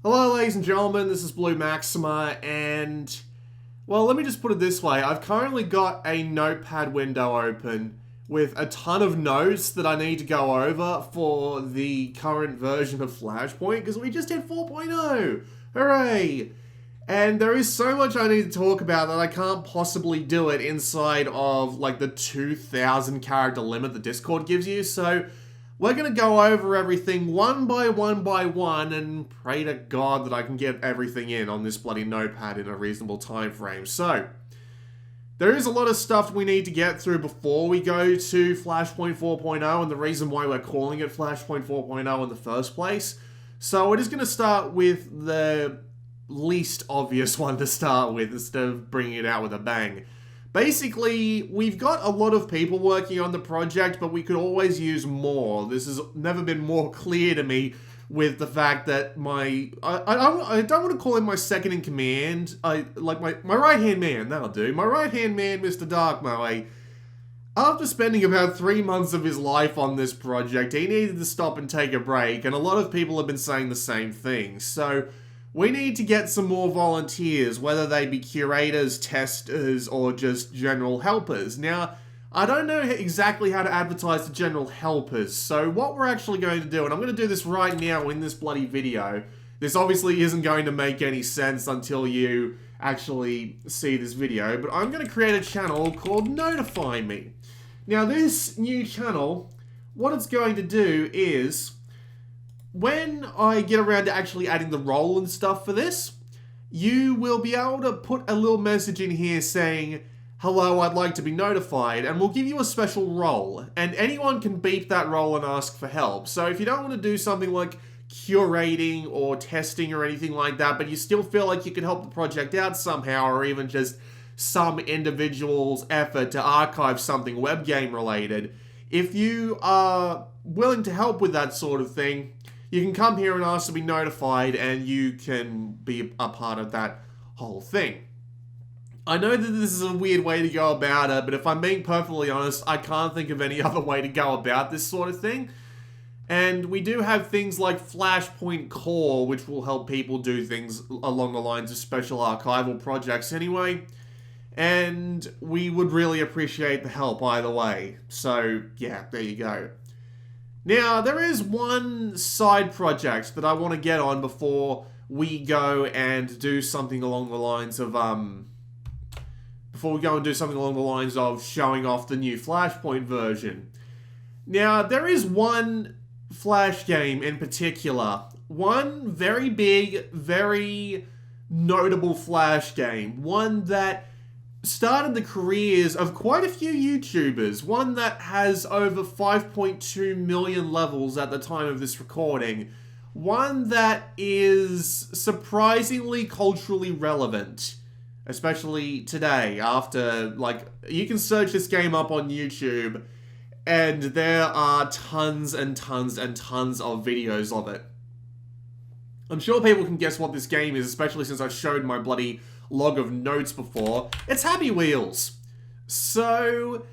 Hello ladies and gentlemen, this is Blue Maxima, and, well, let me just put it this way. I've currently got a notepad window open with a ton of notes that I need to go over for the current version of Flashpoint, because we just hit 4.0! Hooray! And there is so much I need to talk about that I can't possibly do it inside of, like, the 2,000 character limit the Discord gives you, so we're going to go over everything one by one and pray to God that I can get everything in on this bloody notepad in a reasonable time frame. So, there is a lot of stuff we need to get through before we go to Flashpoint 4.0, and the reason why we're calling it Flashpoint 4.0 in the first place. So, we're just going to start with the least obvious one to start with instead of bringing it out with a bang. Basically, we've got a lot of people working on the project, but we could always use more. This has never been more clear to me with the fact that I don't want to call him my second in command. My right-hand man, that'll do. My right-hand man, Mr. Darkmoe. After spending about 3 months of his life on this project, he needed to stop and take a break, and a lot of people have been saying the same thing. So we need to get some more volunteers, whether they be curators, testers, or just general helpers. Now, I don't know exactly how to advertise to general helpers, so what we're actually going to do, and I'm going to do this right now in this bloody video. This obviously isn't going to make any sense until you actually see this video, but I'm going to create a channel called Notify Me. Now, this new channel, what it's going to do is, when I get around to actually adding the role and stuff for this, you will be able to put a little message in here saying, hello, I'd like to be notified, and we'll give you a special role, and anyone can beep that role and ask for help. So if you don't want to do something like curating or testing or anything like that, but you still feel like you can help the project out somehow, or even just some individual's effort to archive something web game related, if you are willing to help with that sort of thing, you can come here and ask to be notified, and you can be a part of that whole thing. I know that this is a weird way to go about it, but if I'm being perfectly honest, I can't think of any other way to go about this sort of thing. And we do have things like Flashpoint Core, which will help people do things along the lines of special archival projects anyway. And we would really appreciate the help either way. So, yeah, there you go. Now, there is one side project that I want to get on before we go and do something along the lines of, showing off the new Flashpoint version. Now, there is one Flash game in particular. One very big, very notable Flash game. One that started the careers of quite a few YouTubers. One that has over 5.2 million levels at the time of this recording. One that is surprisingly culturally relevant. Especially today, after, you can search this game up on YouTube, and there are tons and tons and tons of videos of it. I'm sure people can guess what this game is, especially since I've showed my bloody log of notes before. It's Happy Wheels. So,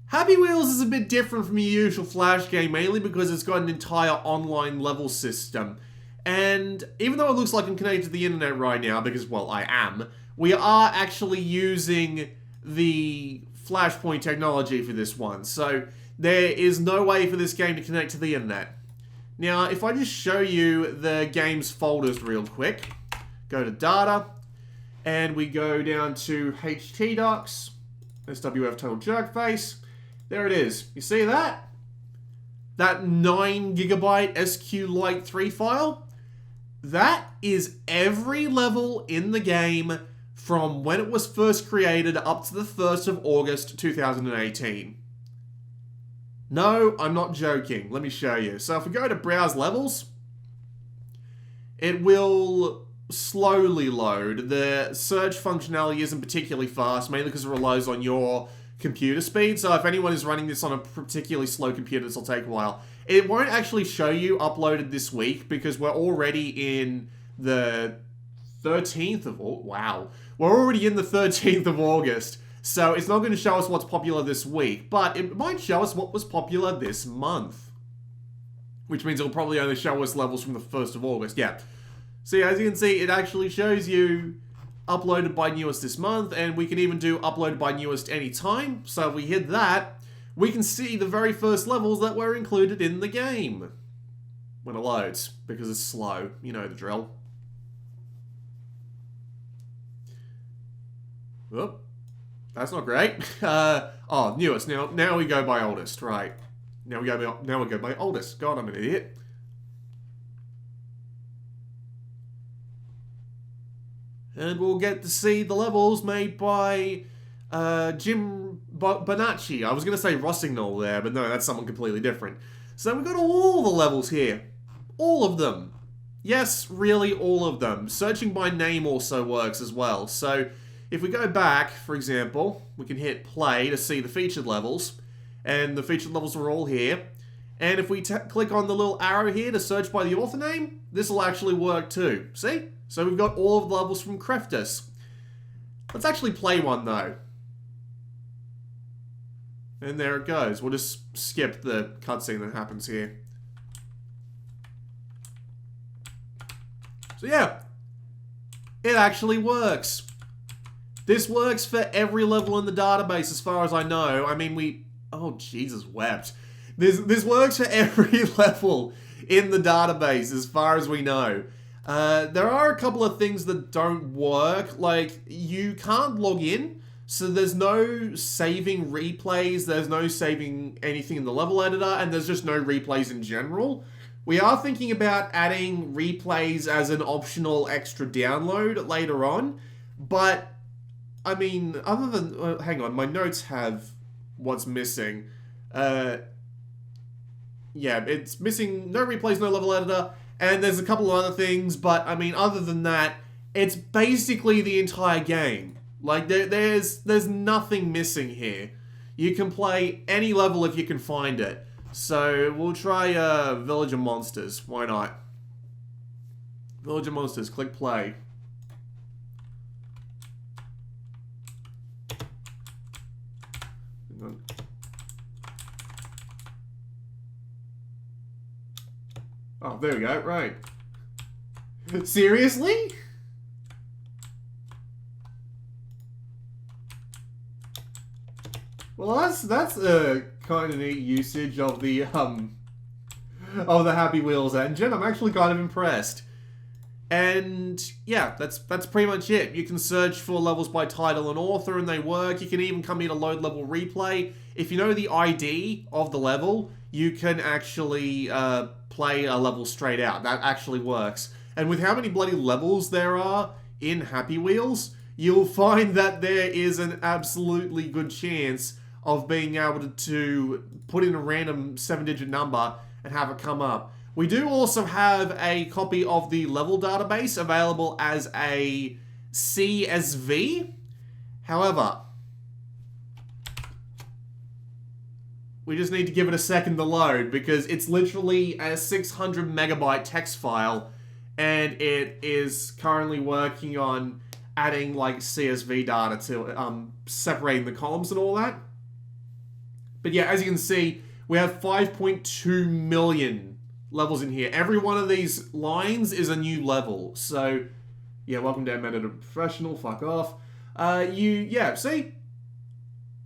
Happy Wheels is a bit different from your usual Flash game, mainly because it's got an entire online level system. And even though it looks like I'm connected to the internet right now, because, well, I am, we are actually using the Flashpoint technology for this one. So, there is no way for this game to connect to the internet. Now, if I just show you the game's folders real quick, go to Data, and we go down to htdocs, SWF total jerkface. There it is. You see that? That 9GB SQLite 3 file? That is every level in the game from when it was first created up to the 1st of August 2018. No, I'm not joking. Let me show you. So if we go to Browse Levels, it will slowly load. The search functionality isn't particularly fast, mainly because it relies on your computer speed. So if anyone is running this on a particularly slow computer, this will take a while. It won't actually show you uploaded this week because we're already in the 13th of... wow. We're already in the 13th of August. So it's not going to show us what's popular this week, but it might show us what was popular this month. Which means it'll probably only show us levels from the 1st of August. Yeah. See, as you can see, it actually shows you uploaded by newest this month, and we can even do uploaded by newest anytime. So if we hit that, we can see the very first levels that were included in the game when it loads, because it's slow. You know the drill. Whoop. That's not great. Oh, newest. Now we go by oldest, right? Now we go by oldest. God, I'm an idiot. And we'll get to see the levels made by Jim Bonacci. I was going to say Rossignol there, but no, that's someone completely different. So we've got all the levels here. All of them. Yes, really all of them. Searching by name also works as well. So if we go back, for example, we can hit play to see the featured levels. And the featured levels are all here. And if we click on the little arrow here to search by the author name, this will actually work too. See? So we've got all of the levels from Creftus. Let's actually play one though. And there it goes. We'll just skip the cutscene that happens here. So yeah, it actually works. This works for every level in the database as far as I know. I mean, oh, Jesus wept. This works for every level in the database as far as we know. There are a couple of things that don't work. Like, you can't log in, so there's no saving replays, there's no saving anything in the level editor, and there's just no replays in general. We are thinking about adding replays as an optional extra download later on, but, I mean, other than... hang on, my notes have what's missing. Yeah, it's missing no replays, no level editor, and there's a couple of other things, but, I mean, other than that, it's basically the entire game. Like, there's nothing missing here. You can play any level if you can find it. So, we'll try, Village of Monsters. Why not? Village of Monsters, click play. Hang on. Oh, there we go, right. Seriously? Well, that's a kind of neat usage of the Happy Wheels engine. I'm actually kind of impressed. And yeah, that's pretty much it. You can search for levels by title and author and they work. You can even come here to load level replay. If you know the ID of the level, you can actually play a level straight out. That actually works. And with how many bloody levels there are in Happy Wheels, you'll find that there is an absolutely good chance of being able to put in a random 7-digit number and have it come up. We do also have a copy of the level database available as a CSV. However, we just need to give it a second to load because it's literally a 600 megabyte text file and it is currently working on adding like CSV data to separating the columns and all that. But yeah, as you can see, we have 5.2 million levels in here. Every one of these lines is a new level. So, yeah, welcome to Editor Professional, fuck off. Yeah, see?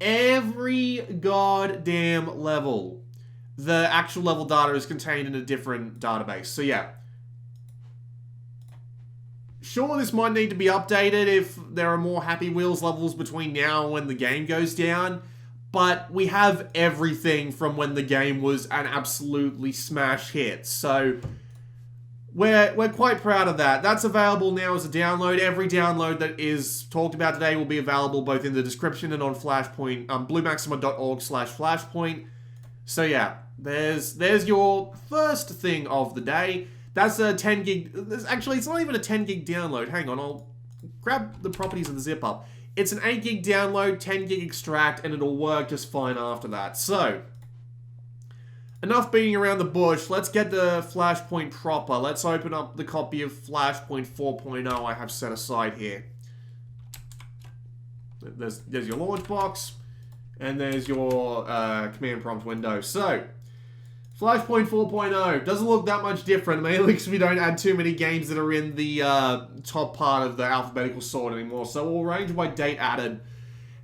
Every goddamn level, the actual level data is contained in a different database. So, yeah. Sure, this might need to be updated if there are more Happy Wheels levels between now and when the game goes down. But we have everything from when the game was an absolutely smash hit. So we're quite proud of that. That's available now as a download. Every download that is talked about today will be available both in the description and on Flashpoint, bluemaxima.org/Flashpoint. So yeah, there's your first thing of the day. That's a 10 gig. Actually, it's not even a 10 gig download. Hang on, I'll grab the properties of the zip up. It's an 8 gig download, 10 gig extract, and it'll work just fine after that. So, enough beating around the bush. Let's get the Flashpoint proper. Let's open up the copy of Flashpoint 4.0 I have set aside here. There's your launch box, and there's your command prompt window. So, Flashpoint 4.0 doesn't look that much different, mainly because we don't add too many games that are in the top part of the alphabetical sort anymore. So we'll arrange by date added.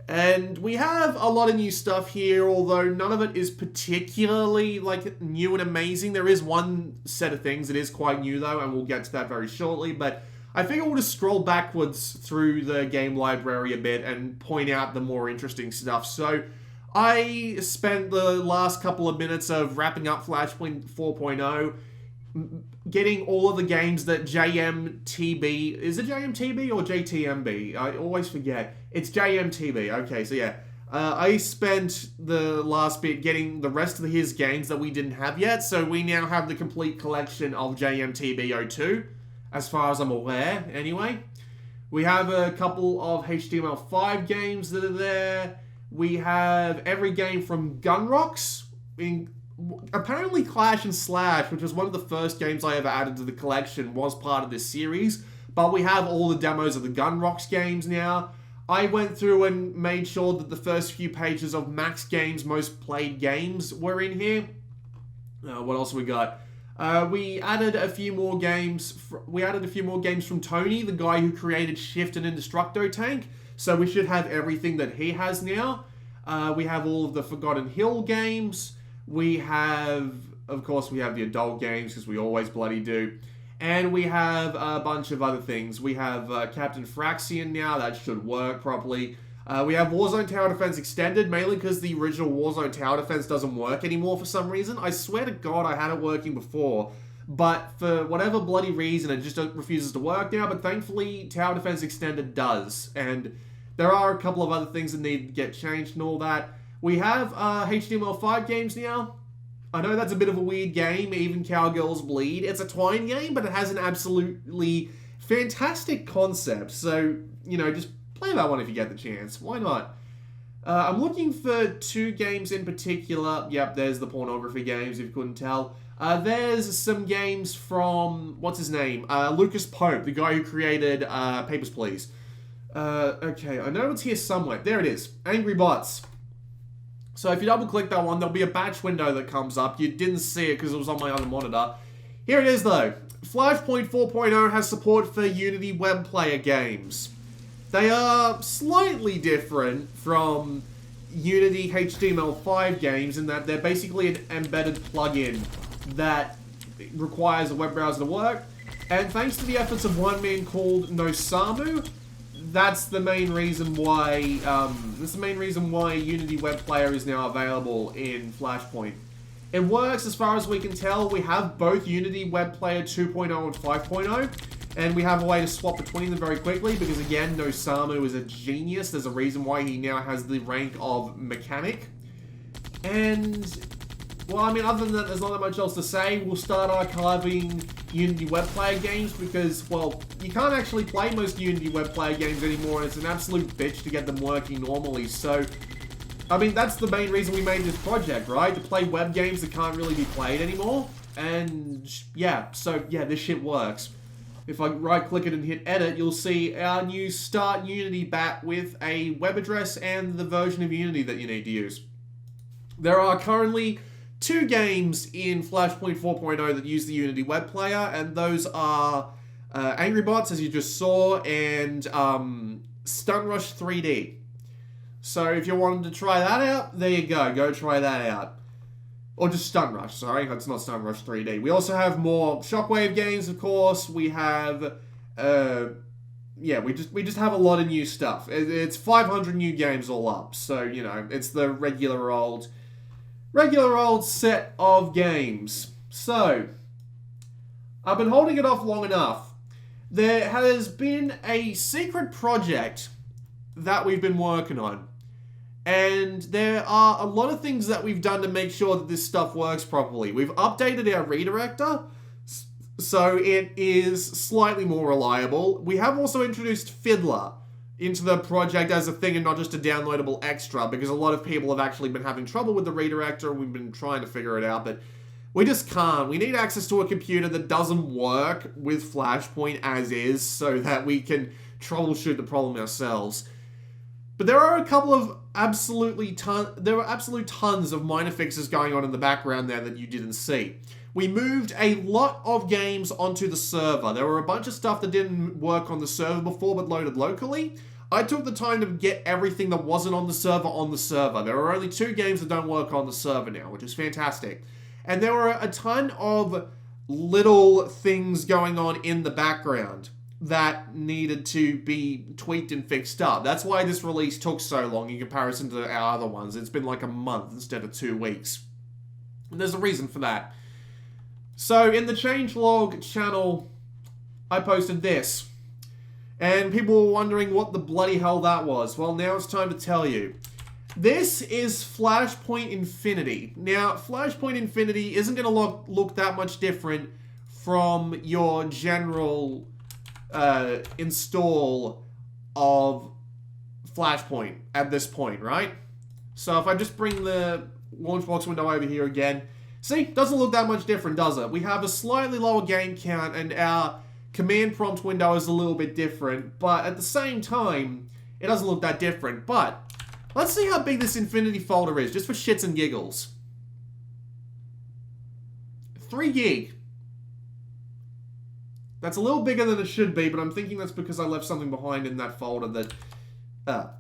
And we have a lot of new stuff here, although none of it is particularly like new and amazing. There is one set of things that is quite new though, and we'll get to that very shortly. But I think we'll just scroll backwards through the game library a bit and point out the more interesting stuff. So I spent the last couple of minutes of wrapping up Flashpoint 4.0, getting all of the games that JMTB... Is it JMTB or JTMB? I always forget. It's JMTB. Okay, so yeah. I spent the last bit getting the rest of his games that we didn't have yet, so we now have the complete collection of JMTB02, as far as I'm aware, anyway. We have a couple of HTML5 games that are there. We have every game from Gunrocks. Apparently Clash and Slash, which was one of the first games I ever added to the collection, was part of this series. But we have all the demos of the Gunrocks games now. I went through and made sure that the first few pages of Max Games' most played games were in here. What else we got? We added a few more games. We added a few more games from Tony, the guy who created Shift and Indestructo Tank. So we should have everything that he has now. We have all of the Forgotten Hill games. We have, of course, we have the adult games, because we always bloody do. And we have a bunch of other things. We have Captain Fraxian now. That should work properly. We have Warzone Tower Defense Extended, mainly because the original Warzone Tower Defense doesn't work anymore for some reason. I swear to God I had it working before. But for whatever bloody reason, it just refuses to work now. But thankfully, Tower Defense Extended does. And there are a couple of other things that need to get changed and all that. We have HTML5 games now. I know that's a bit of a weird game, even Cowgirls Bleed. It's a Twine game, but it has an absolutely fantastic concept. So, you know, just play that one if you get the chance. Why not? I'm looking for two games in particular. Yep, there's the pornography games, if you couldn't tell. There's some games from, what's his name? Lucas Pope, the guy who created Papers, Please. Okay, I know it's here somewhere. There it is. Angry Bots. So if you double click that one, there'll be a batch window that comes up. You didn't see it because it was on my other monitor. Here it is though. Flashpoint 4.0 has support for Unity web player games. They are slightly different from Unity HTML5 games in that they're basically an embedded plugin that requires a web browser to work. And thanks to the efforts of one man called Nosamu, that's the main reason why Unity Web Player is now available in Flashpoint. It works as far as we can tell. We have both Unity Web Player 2.0 and 5.0, and we have a way to swap between them very quickly because, again, Nosamu is a genius. There's a reason why he now has the rank of mechanic. And, well, I mean, other than that, there's not that much else to say. We'll start archiving Unity Web Player games because, well, you can't actually play most Unity Web Player games anymore, and it's an absolute bitch to get them working normally. So, I mean, that's the main reason we made this project, right? To play web games that can't really be played anymore. And, yeah, so, yeah, this shit works. If I right-click it and hit edit, you'll see our new Start Unity bat with a web address and the version of Unity that you need to use. There are currently two games in Flashpoint 4.0 that use the Unity web player, and those are Angry Bots, as you just saw, and Stunt Rush 3D. So if you wanted to try that out, there you go. Go try that out. Or just Stunt Rush, sorry. That's not Stunt Rush 3D. We also have more Shockwave games, of course. We have, yeah, we just have a lot of new stuff. It's 500 new games all up. So, you know, it's the regular old set of games. So, I've been holding it off long enough. There has been a secret project that we've been working on. And there are a lot of things that we've done to make sure that this stuff works properly. We've updated our redirector, so it is slightly more reliable. We have also introduced Fiddler into the project as a thing and not just a downloadable extra, because a lot of people have actually been having trouble with the redirector. We've been trying to figure it out, but we just can't. We need access to a computer that doesn't work with Flashpoint as is so that we can troubleshoot the problem ourselves. But there are a couple of absolute tons of minor fixes going on in the background there that you didn't see. We moved a lot of games onto the server. There were a bunch of stuff that didn't work on the server before but loaded locally. I took the time to get everything that wasn't on the server on the server. There are only 2 games that don't work on the server now, which is fantastic. And there were a ton of little things going on in the background that needed to be tweaked and fixed up. That's why this release took so long in comparison to our other ones. It's been like a month instead of 2 weeks. And there's a reason for that. So in the changelog channel, I posted this. And people were wondering what the bloody hell that was. Well, now it's time to tell you. This is Flashpoint Infinity. Now, Flashpoint Infinity isn't going to look that much different from your general install of Flashpoint at this point, right? So if I just bring the Launchbox window over here again, see, doesn't look that much different, does it? We have a slightly lower game count and our command prompt window is a little bit different, but at the same time, it doesn't look that different. But let's see how big this Infinity folder is, just for shits and giggles. 3 gig. That's a little bigger than it should be, but I'm thinking that's because I left something behind in that folder that...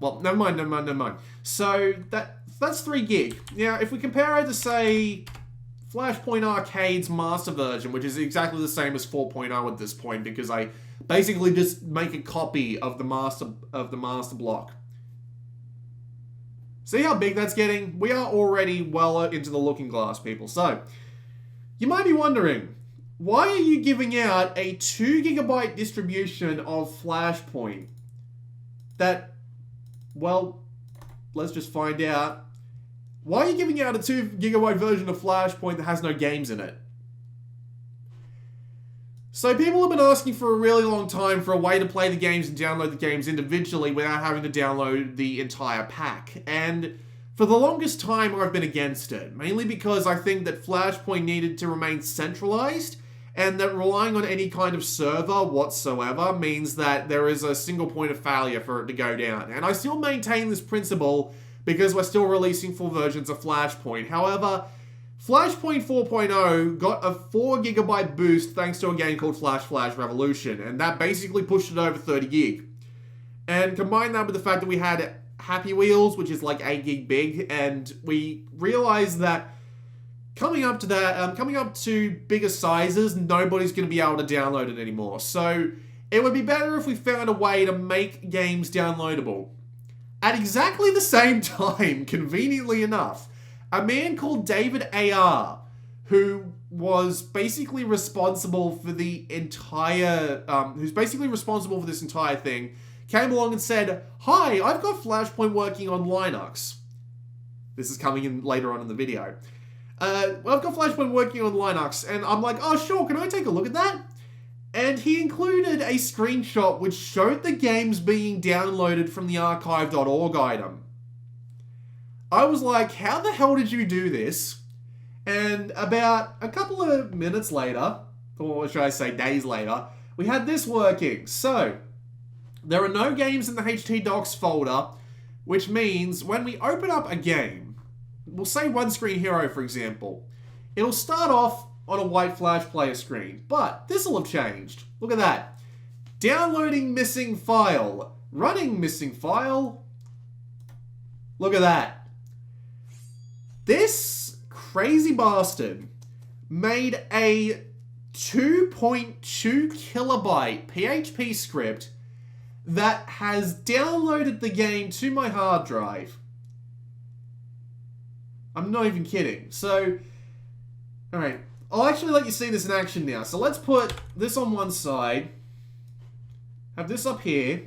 well, never mind. So, that's 3 gig. Now, if we compare it to, say, Flashpoint Arcade's master version, which is exactly the same as 4.0 at this point, because I basically just make a copy of the master block. See how big that's getting? We are already well into the looking glass, people. So, you might be wondering, why are you giving out a 2 gigabyte distribution of Flashpoint that, well, let's just find out. Why are you giving out a 2 gigabyte version of Flashpoint that has no games in it? So people have been asking for a really long time for a way to play the games and download the games individually without having to download the entire pack. And for the longest time I've been against it, mainly because I think that Flashpoint needed to remain centralized and that relying on any kind of server whatsoever means that there is a single point of failure for it to go down. And I still maintain this principle because we're still releasing full versions of Flashpoint. However, Flashpoint 4.0 got a 4 gigabyte boost thanks to a game called Flash Revolution, and that basically pushed it over 30 gig. And combine that with the fact that we had Happy Wheels, which is like 8 gig big, and we realized that coming up to bigger sizes, nobody's going to be able to download it anymore. So it would be better if we found a way to make games downloadable. At exactly the same time, conveniently enough, a man called David AR, who was basically responsible for the entire, this entire thing, came along and said, "Hi, I've got Flashpoint working on Linux." This is coming in later on in the video. I've got Flashpoint working on Linux, and I'm like, "Oh, sure, can I take a look at that?" And he included a screenshot which showed the games being downloaded from the archive.org item. I was like, how the hell did you do this? And about a couple of minutes later, or should I say days later, we had this working. So, there are no games in the htdocs folder, which means when we open up a game, we'll say One Screen Hero for example, it'll start off on a white Flash player screen, but this will have changed. Look at that. Downloading missing file. Running missing file. Look at that. This crazy bastard made a 2.2 kilobyte PHP script that has downloaded the game to my hard drive. I'm not even kidding. So, alright, I'll actually let you see this in action now. So let's put this on one side, have this up here,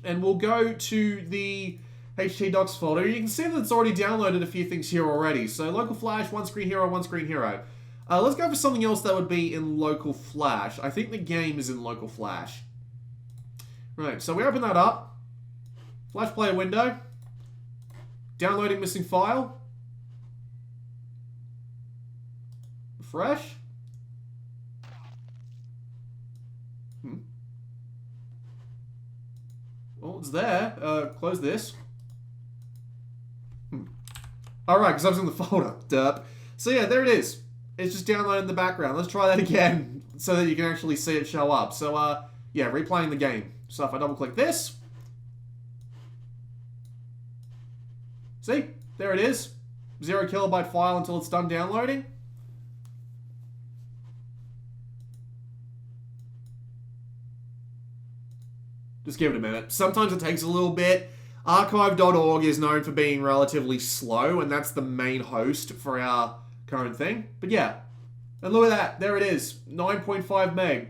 and we'll go to the htdocs folder. You can see that it's already downloaded a few things here already. So local flash, One Screen Hero, One Screen Hero. Let's go for something else that would be in local flash. I think the game is in local flash. Right, so we open that up. Flash player window. Downloading missing file. Refresh. Oh, it's there. Close this. Alright, because I was in the folder. Derp. So yeah, there it is. It's just downloaded in the background. Let's try that again so that you can actually see it show up. So, yeah, replaying the game. So if I double click this. See? There it is. 0 kilobyte file until it's done downloading. Just give it a minute. Sometimes it takes a little bit. Archive.org is known for being relatively slow, and that's the main host for our current thing. But yeah. And look at that. There it is. 9.5 meg.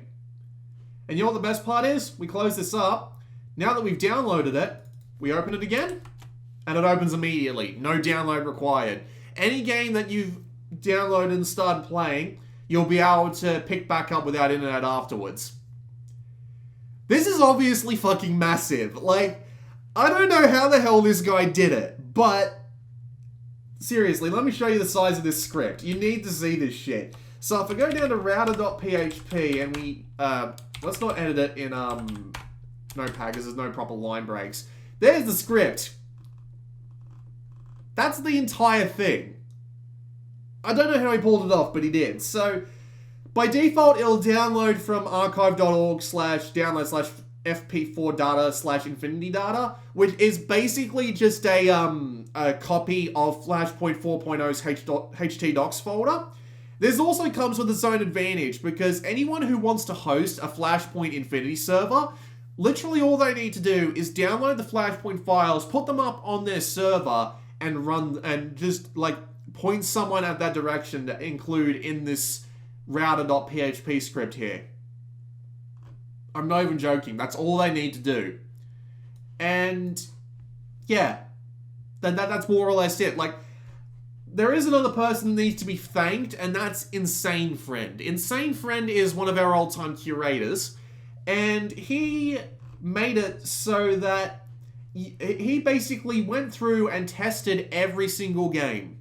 And you know what the best part is? We close this up. Now that we've downloaded it, we open it again, and it opens immediately. No download required. Any game that you've downloaded and started playing, you'll be able to pick back up without internet afterwards. This is obviously fucking massive. Like, I don't know how the hell this guy did it, but seriously, let me show you the size of this script. You need to see this shit. So if I go down to router.php and we, let's not edit it in Notepad because there's no proper line breaks. There's the script. That's the entire thing. I don't know how he pulled it off, but he did. So by default, it'll download from archive.org/download/fp4 data/infinity data, which is basically just a copy of Flashpoint 4.0's htdocs folder. This also comes with its own advantage because anyone who wants to host a Flashpoint Infinity server, literally all they need to do is download the Flashpoint files, put them up on their server, and run, and just like point someone at that direction to include in this router.php script here. I'm not even joking. That's all they need to do. And yeah, that's more or less it. Like, there is another person that needs to be thanked, and that's Insane Friend. Insane Friend is one of our old-time curators, and he made it so that he basically went through and tested every single game.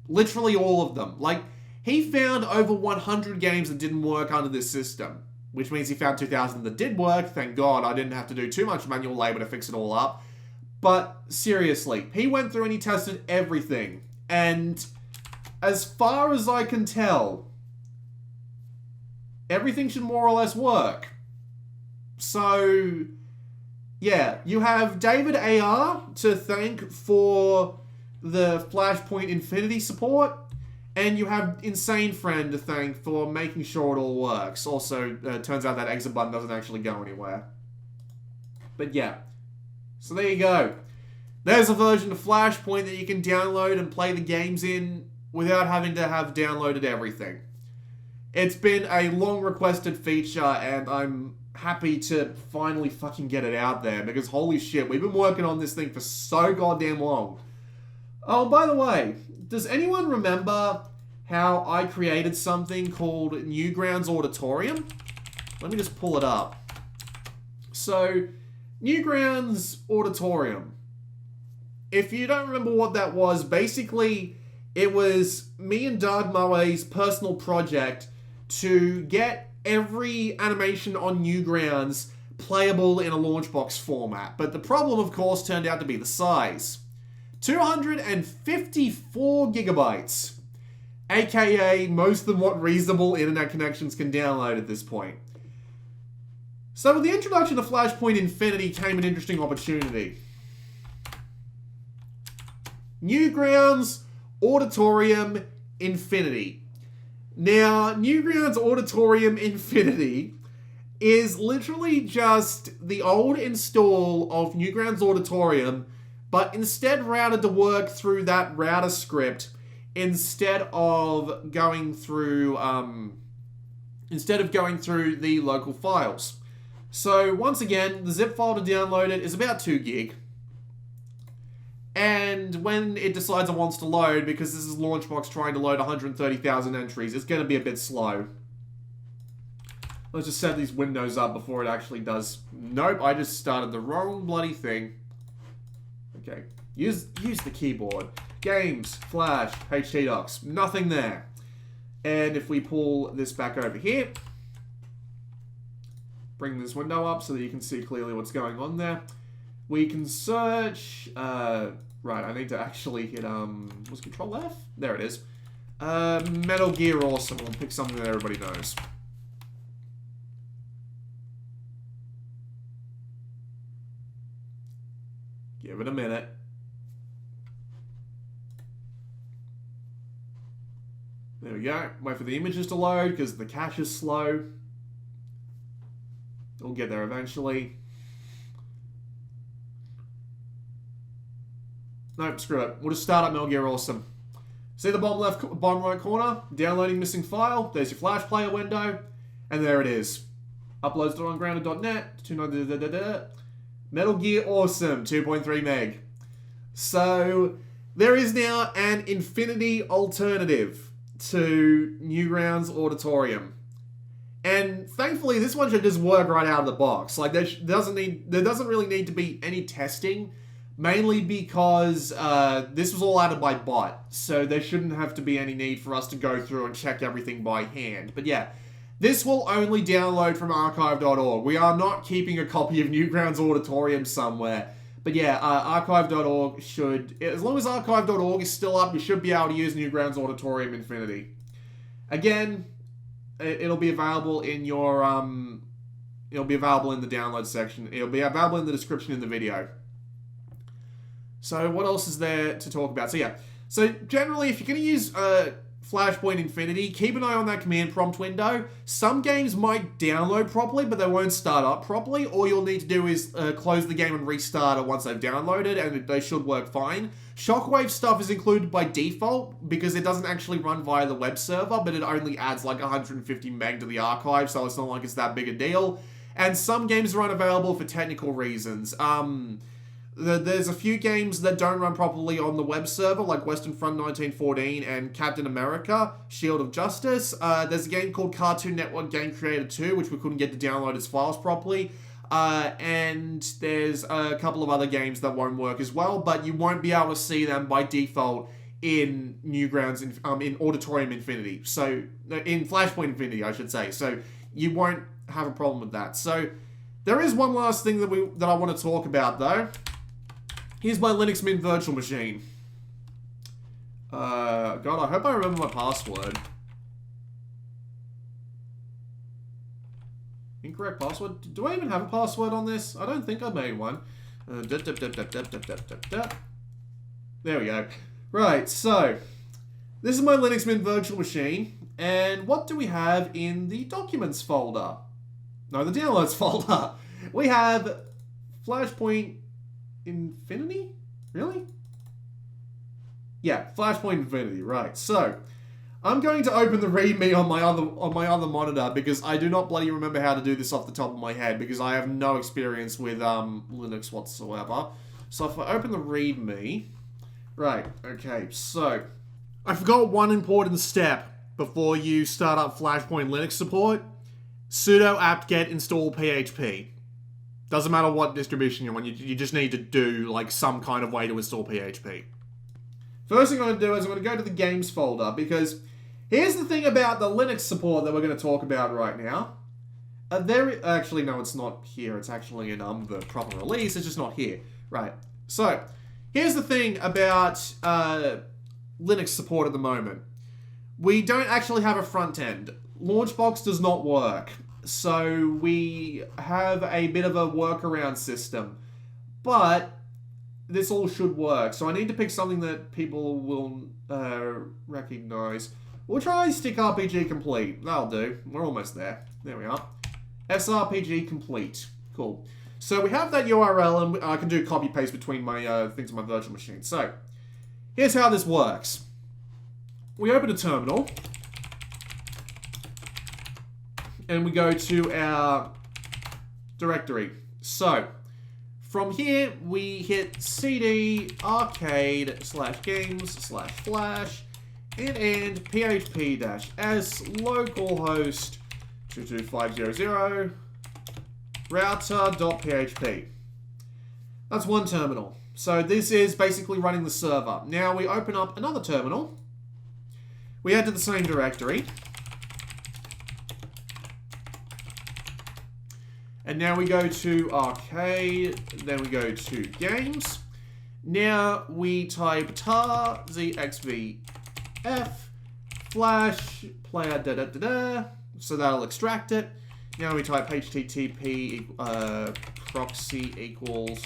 Literally all of them. Like, he found over 100 games that didn't work under this system, which means he found 2,000 that did work. Thank God I didn't have to do too much manual labor to fix it all up. But seriously, he went through and he tested everything. And as far as I can tell, everything should more or less work. So yeah, you have David AR to thank for the Flashpoint Infinity support, and you have Insane Friend to thank for making sure it all works. Also, turns out that exit button doesn't actually go anywhere. But yeah. So there you go. There's a version of Flashpoint that you can download and play the games in without having to have downloaded everything. It's been a long requested feature, and I'm happy to finally fucking get it out there, because holy shit, we've been working on this thing for so goddamn long. Oh, by the way, does anyone remember how I created something called Newgrounds Auditorium? Let me just pull it up. So, Newgrounds Auditorium. If you don't remember what that was, basically, it was me and Doug Moe's personal project to get every animation on Newgrounds playable in a Launchbox format. But the problem, of course, turned out to be the size. 254 gigabytes. AKA most than what reasonable internet connections can download at this point. So with the introduction of Flashpoint Infinity came an interesting opportunity. Newgrounds Auditorium Infinity. Now, Newgrounds Auditorium Infinity is literally just the old install of Newgrounds Auditorium, but instead routed to work through that router script instead of going through the local files. So once again, the zip file to download it is about 2 gig. And when it decides it wants to load, because this is Launchbox trying to load 130,000 entries, it's going to be a bit slow. Let's just set these windows up before it actually does. Nope, I just started the wrong bloody thing. Okay, use the keyboard. Games, Flash, htdocs, nothing there. And if we pull this back over here, bring this window up so that you can see clearly what's going on there. We can search, right, I need to actually hit, was Control F? There it is. Metal Gear Awesome. We'll pick something that everybody knows. Give it a minute. There we go. Wait for the images to load because the cache is slow. We'll get there eventually. Nope, screw it. We'll just start up Metal Gear Awesome. See the bottom left, bottom right corner? Downloading missing file. There's your Flash Player window. And there it is. Uploads to ungrounded.net. Metal Gear Awesome, 2.3 meg. So, there is now an Infinity alternative to Newgrounds Auditorium. And thankfully, this one should just work right out of the box. Like, there doesn't really need to be any testing, mainly because this was all added by bot, so there shouldn't have to be any need for us to go through and check everything by hand. But yeah, this will only download from archive.org. We are not keeping a copy of Newgrounds Auditorium somewhere. But yeah, archive.org should, as long as archive.org is still up, you should be able to use Newgrounds Auditorium Infinity. Again, it'll be available in your, it'll be available in the download section. It'll be available in the description in the video. So what else is there to talk about? So yeah, so generally if you're going to use Flashpoint Infinity, keep an eye on that command prompt window. Some games might download properly, but they won't start up properly. All you'll need to do is close the game and restart it once they've downloaded, and they should work fine. Shockwave stuff is included by default because it doesn't actually run via the web server, but it only adds like 150 meg to the archive, so it's not like it's that big a deal. And some games are unavailable for technical reasons. There's a few games that don't run properly on the web server, like Western Front 1914 and Captain America, Shield of Justice. There's a game called Cartoon Network Game Creator 2, which we couldn't get to download its files properly. And there's a couple of other games that won't work as well, but you won't be able to see them by default in Newgrounds, in Auditorium Infinity. So, in Flashpoint Infinity, I should say. So, you won't have a problem with that. So, there is one last thing that I want to talk about, though. Here's my Linux Mint virtual machine. God, I hope I remember my password. Incorrect password? Do I even have a password on this? I don't think I made one. There we go. Right, so, this is my Linux Mint virtual machine. And what do we have in the Documents folder? No, the Downloads folder. We have Flashpoint Infinity? Really? Yeah, Flashpoint Infinity, right. So, I'm going to open the README on my other monitor because I do not bloody remember how to do this off the top of my head because I have no experience with Linux whatsoever. So if I open the README, right, okay, so I forgot one important step before you start up Flashpoint Linux support. Sudo apt-get install PHP. Doesn't matter what distribution you're on, you just need to do like some kind of way to install PHP. First thing I'm going to do is I'm going to go to the games folder because here's the thing about the Linux support that we're going to talk about right now. Actually, no, it's not here. It's actually in the proper release. It's just not here. Right. So, here's the thing about Linux support at the moment. We don't actually have a front end. Launchbox does not work. So we have a bit of a workaround system. But this all should work. So I need to pick something that people will recognize. We'll try Stick RPG Complete. That'll do. We're almost there. There we are. SRPG Complete. Cool. So we have that URL and I can do copy paste between my things on my virtual machine. So here's how this works. We open a terminal. And we go to our directory. So, from here, we hit cd arcade/games/flash and php-s localhost 22500 router.php. That's one terminal. So this is basically running the server. Now we open up another terminal. We add to the same directory. And now we go to arcade, then we go to games. Now we type tar zxvf flash player da da da da. So that'll extract it. Now we type http proxy equals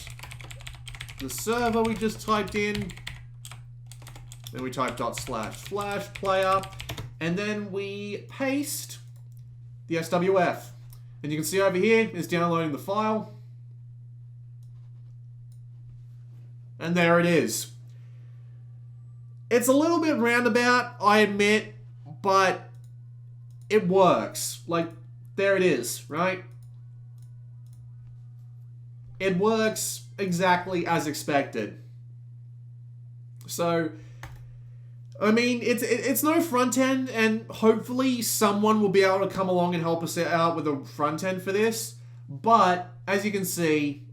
the server we just typed in. Then we type /flash player, and then we paste the SWF. And you can see over here is downloading the file. And there it is. It's a little bit roundabout, I admit, but it works. Like, there it is, right? It works exactly as expected. So, I mean, it's no front end, and hopefully someone will be able to come along and help us out with a front end for this. But, as you can see,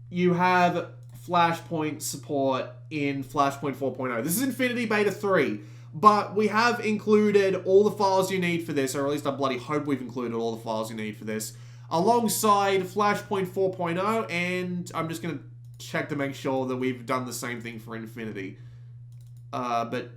you have Flashpoint support in Flashpoint 4.0. This is Infinity Beta 3, but we have included all the files you need for this, or at least I bloody hope we've included all the files you need for this, alongside Flashpoint 4.0, and I'm just going to check to make sure that we've done the same thing for Infinity. No,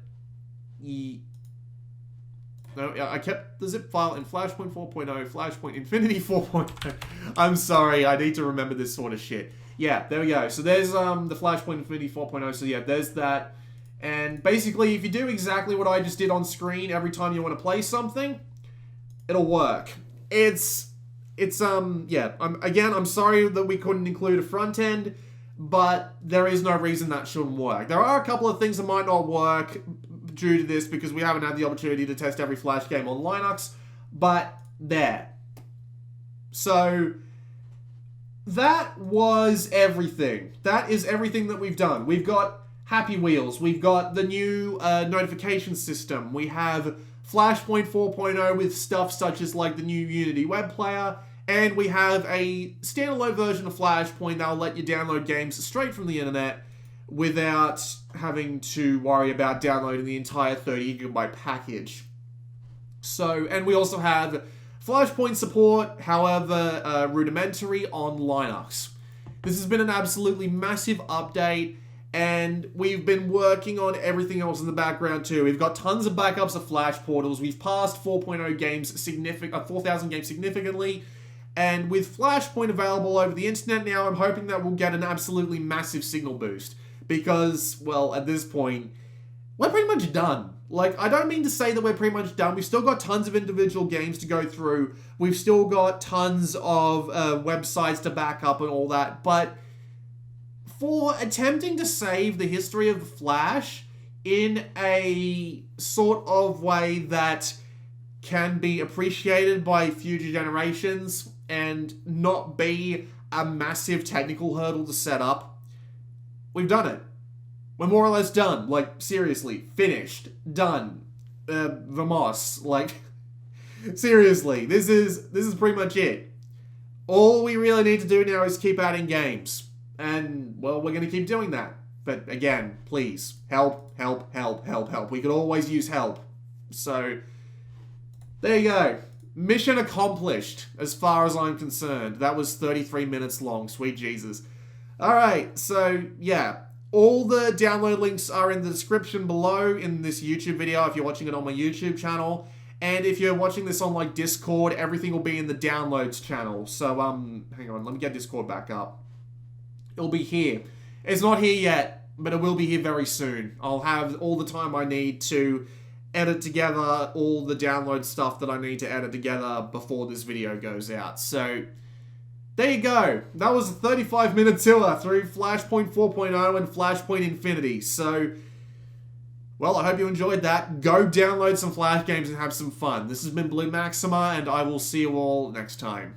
I kept the zip file in Flashpoint 4.0, Flashpoint Infinity 4.0. I'm sorry, I need to remember this sort of shit. Yeah, there we go. So there's the Flashpoint Infinity 4.0. So yeah, there's that. And basically, if you do exactly what I just did on screen every time you want to play something, it'll work. I'm sorry that we couldn't include a front end, but there is no reason that shouldn't work. There are a couple of things that might not work due to this because we haven't had the opportunity to test every Flash game on Linux, but there. So that was everything. That is everything that we've done. We've got Happy Wheels. We've got the new notification system. We have Flashpoint 4.0 with stuff such as like the new Unity web player. And we have a standalone version of Flashpoint that will let you download games straight from the internet without having to worry about downloading the entire 30 gigabyte package. So, and we also have Flashpoint support, however rudimentary, on Linux. This has been an absolutely massive update, and we've been working on everything else in the background too. We've got tons of backups of Flash portals. We've passed 4.0 games 4,000 games significantly. And with Flashpoint available over the internet now, I'm hoping that we'll get an absolutely massive signal boost. Because, well, at this point, we're pretty much done. Like, I don't mean to say that we're pretty much done. We've still got tons of individual games to go through. We've still got tons of websites to back up and all that. But for attempting to save the history of the Flash in a sort of way that can be appreciated by future generations and not be a massive technical hurdle to set up, we've done it. We're more or less done. Like, seriously. Finished. Done. Vamos. Like, seriously. This is pretty much it. All we really need to do now is keep adding games. And, well, we're going to keep doing that. But, again, please. Help, help, help, help, help. We could always use help. So, there you go. Mission accomplished, as far as I'm concerned. That was 33 minutes long. Sweet Jesus. Alright, so, yeah. All the download links are in the description below in this YouTube video if you're watching it on my YouTube channel. And if you're watching this on, like, Discord, everything will be in the downloads channel. So, hang on, let me get Discord back up. It'll be here. It's not here yet, but it will be here very soon. I'll have all the time I need to edit together all the download stuff that I need to edit together before this video goes out. So, there you go. That was a 35-minute tour through Flashpoint 4.0 and Flashpoint Infinity. So, well, I hope you enjoyed that. Go download some Flash games and have some fun. This has been Blue Maxima, and I will see you all next time.